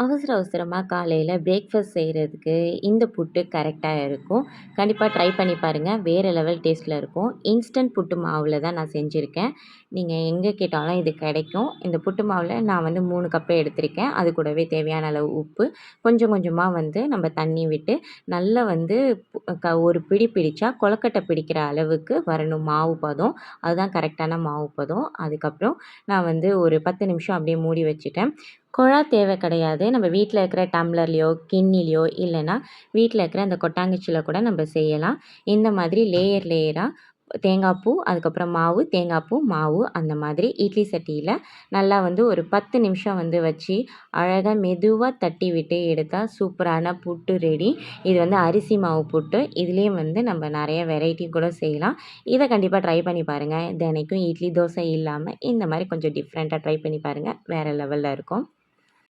அவசர அவசரமாக காலையில் பிரேக்ஃபாஸ்ட் செய்கிறதுக்கு இந்த புட்டு கரெக்டாக இருக்கும். கண்டிப்பாக ட்ரை பண்ணி பாருங்கள். வேறு லெவல் டேஸ்ட்டில் இருக்கும். இன்ஸ்டன்ட் புட்டு மாவில் தான் நான் செஞ்சுருக்கேன். நீங்கள் எங்கே கேட்டாலும் இது கிடைக்கும். இந்த புட்டு மாவில் நான் 3 கப்பு எடுத்திருக்கேன். அது கூடவே தேவையான அளவு உப்பு, கொஞ்சம் கொஞ்சமாக நம்ம தண்ணி விட்டு நல்லா ஒரு பிடி பிடிச்சா கொழக்கட்டை பிடிக்கிற அளவுக்கு வரணும் மாவு பதம். அதுதான் கரெக்டான மாவு பதம். அதுக்கப்புறம் நான் ஒரு 10 நிமிஷம் அப்படியே மூடி வச்சுட்டேன். குழா தேவை கிடையாது. நம்ம வீட்டில் இருக்கிற டம்ளர்லையோ கிண்ணிலையோ இல்லைன்னா வீட்டில் இருக்கிற அந்த கொட்டாங்குச்சியில் கூட நம்ம செய்யலாம். இந்த மாதிரி லேயர் லேயராக தேங்காய் பூ, அதுக்கப்புறம் மாவு, தேங்காய் பூ, மாவு அந்த மாதிரி இட்லி சட்டியில் நல்லா ஒரு 10 நிமிஷம் வச்சு அழகாக மெதுவாக தட்டி விட்டு எடுத்தால் சூப்பரான புட்டு ரெடி. இது அரிசி மாவு புட்டு. இதுலேயும் நம்ம நிறைய வெரைட்டி கூட செய்யலாம். இதை கண்டிப்பாக ட்ரை பண்ணி பாருங்கள். தினைக்கும் இட்லி தோசை இல்லாமல் இந்த மாதிரி கொஞ்சம் டிஃப்ரெண்ட்டாக ட்ரை பண்ணி பாருங்கள். வேறு லெவலில் இருக்கும்.